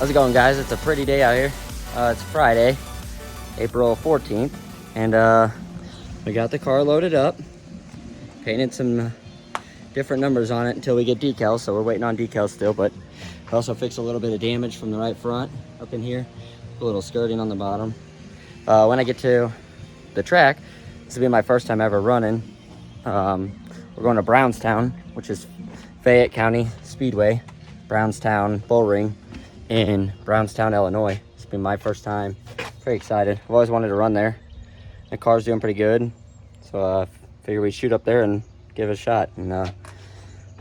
How's it going, guys? It's a pretty day out here. It's Friday, April 14th, and we got the car loaded up, painted some different numbers on it until we get decals, so we're waiting on decals still, but we also fixed a little bit of damage from the right front up in here, a little skirting on the bottom. When I get to the track, this will be my first time ever running. We're going to Brownstown, which is Fayette County Speedway, Brownstown Bullring in Brownstown, Illinois. It's been my first time. Very excited. I've always wanted to run there. The car's doing pretty good, so I figure we shoot up there and give it a shot, and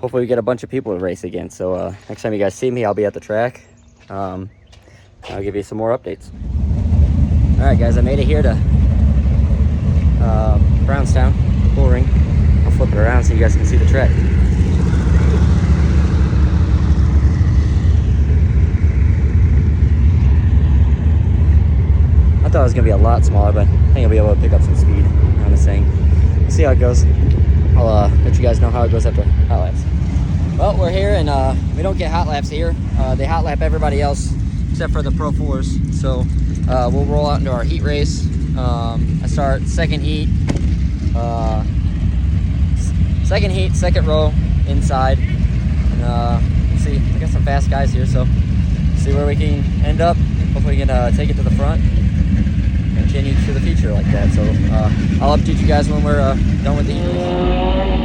hopefully we get a bunch of people to race again. So next time you guys see me, I'll be at the track. I'll give you some more updates. All right, guys, I made it here to Brownstown Bullring. I'll flip it around so you guys can see the track. I thought it was gonna be a lot smaller, but I think I'll be able to pick up some speed on this thing. We'll see how it goes. I'll let you guys know how it goes after hot laps. Well, we're here, and we don't get hot laps here. They hot lap everybody else except for the Pro 4s. So we'll roll out into our heat race. I start second heat, second row inside, and we'll see. I got some fast guys here, so see where we can end up. Hopefully we can take it to the front, continue to the future like that. So I'll update you guys when we're done with the heat race.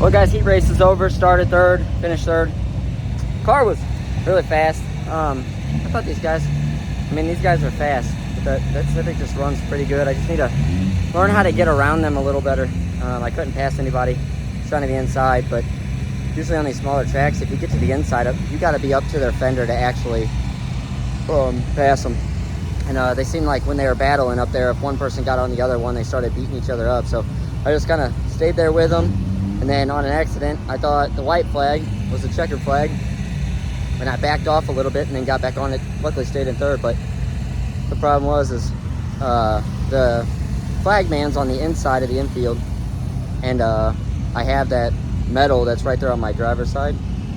Well, guys, heat race is over. Started third, finished third. Car was really fast. I thought these guys are fast, but that Civic just runs pretty good. I just need to learn how to get around them a little better. I couldn't pass anybody trying to the inside, but usually on these smaller tracks, if you get to the inside, you got to be up to their fender to actually pass them. And they seemed like when they were battling up there, if one person got on the other one, they started beating each other up. So I just kind of stayed there with them. And then on an accident, I thought the white flag was the checkered flag. And I backed off a little bit and then got back on it. Luckily stayed in third, but the problem was the flag man's on the inside of the infield. And I have that metal that's right there on my driver's side,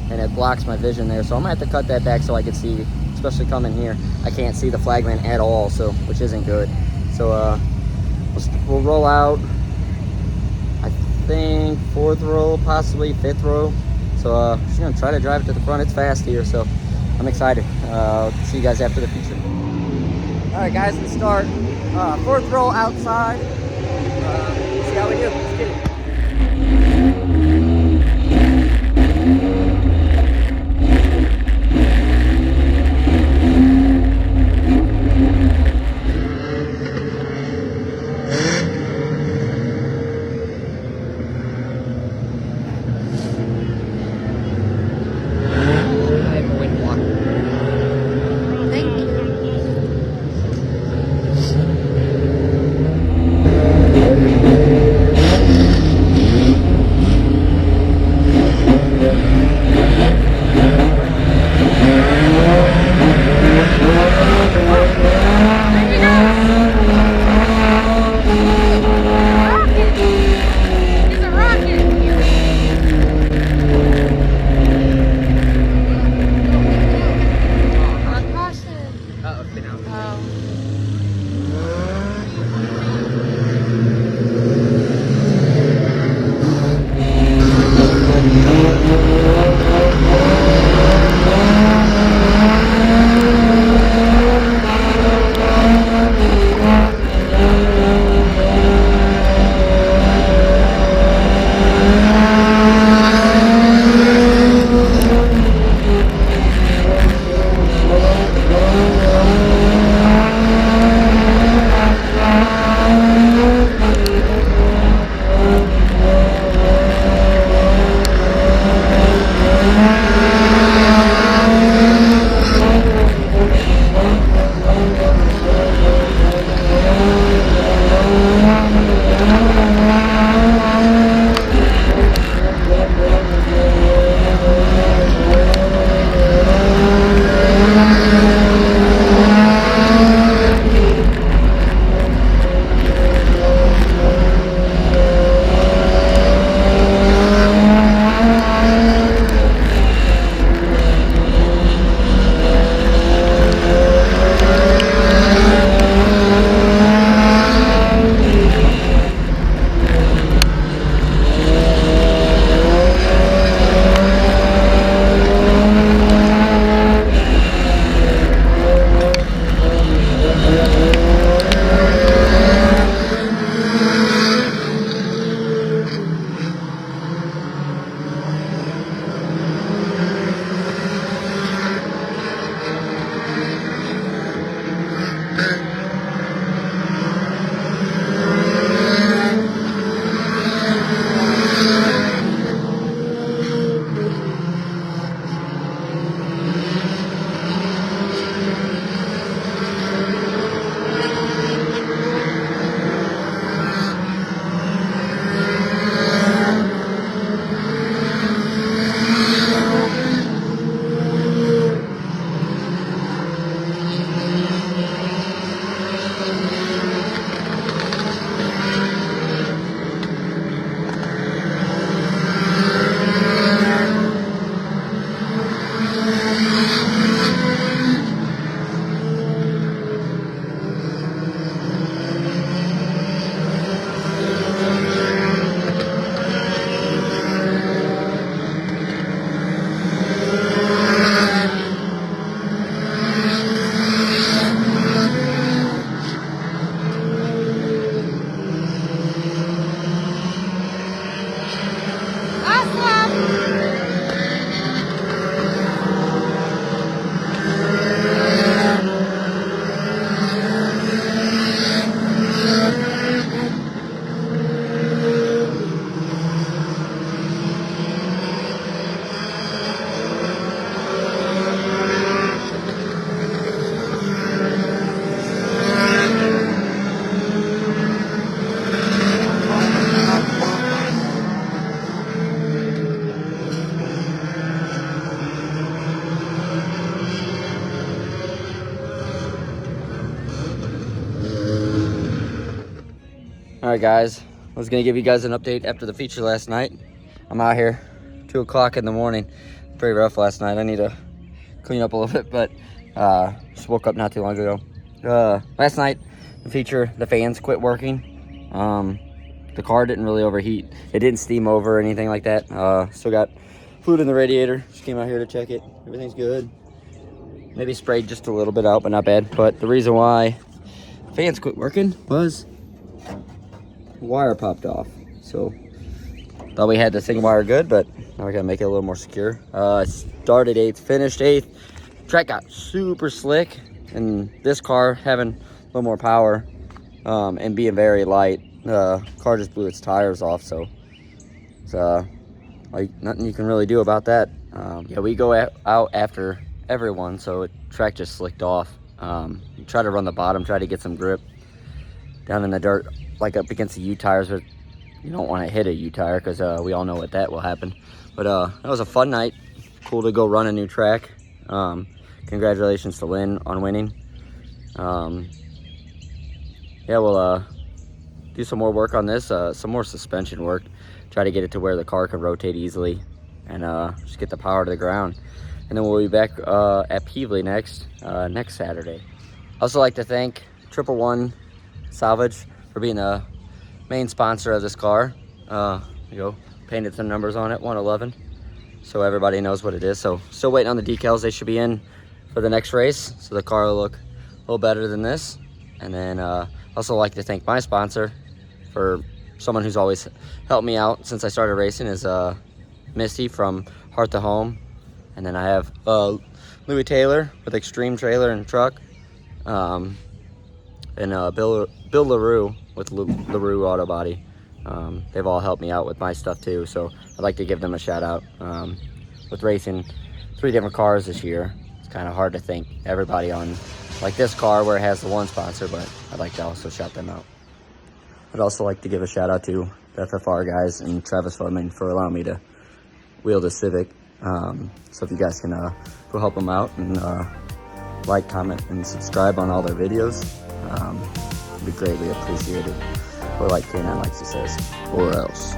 and it blocks my vision there. So I'm gonna have to cut that back so I can see, especially coming here. I can't see the flagman at all, so which isn't good. So we'll roll out, I think 4th row, possibly 5th row. So just gonna try to drive it to the front. It's fast here, so I'm excited. See you guys after the feature. All right, guys, let's start. 4th row outside. See how we do. Let's get it. Alright guys, I was gonna give you guys an update after the feature last night. I'm out here, 2 o'clock in the morning. Pretty rough last night. I need to clean up a little bit, but just woke up not too long ago. Last night, the feature, the fans quit working. The car didn't really overheat. It didn't steam over or anything like that. Still got fluid in the radiator. Just came out here to check it. Everything's good. Maybe sprayed just a little bit out, but not bad. But the reason why the fans quit working was the wire popped off. So thought we had this thing wired good, but now we gotta make it a little more secure. Started 8th, finished 8th. Track got super slick, and this car having a little more power and being very light, the car just blew its tires off. So it's like nothing you can really do about that. Yeah, we go out after everyone, so the track just slicked off. Try to run the bottom, try to get some grip down in the dirt, like up against the U tires, but you don't want to hit a U tire because we all know what that will happen. But that was a fun night. Cool to go run a new track. Congratulations to Lynn on winning. Yeah, we'll do some more work on this, some more suspension work. Try to get it to where the car can rotate easily and just get the power to the ground. And then we'll be back at Peevely next Saturday. I also like to thank 111 Salvage for being the main sponsor of this car. Painted some numbers on it, 111, so everybody knows what it is. So still waiting on the decals. They should be in for the next race, so the car will look a little better than this. And then also like to thank my sponsor for someone who's always helped me out since I started racing, is Misty from Heart to Home. And then I have Louis Taylor with Extreme Trailer and Truck, and Bill LaRue with LaRue Auto Body. They've all helped me out with my stuff too, so I'd like to give them a shout out. With racing 3 different cars this year, it's kind of hard to thank everybody on like this car where it has the one sponsor, but I'd like to also shout them out. I'd also like to give a shout out to the FFR guys and Travis Fleming for allowing me to wheel the Civic. So if you guys can go help them out and like, comment, and subscribe on all their videos, it'd be greatly appreciated. Or like K9 likes to say, or else.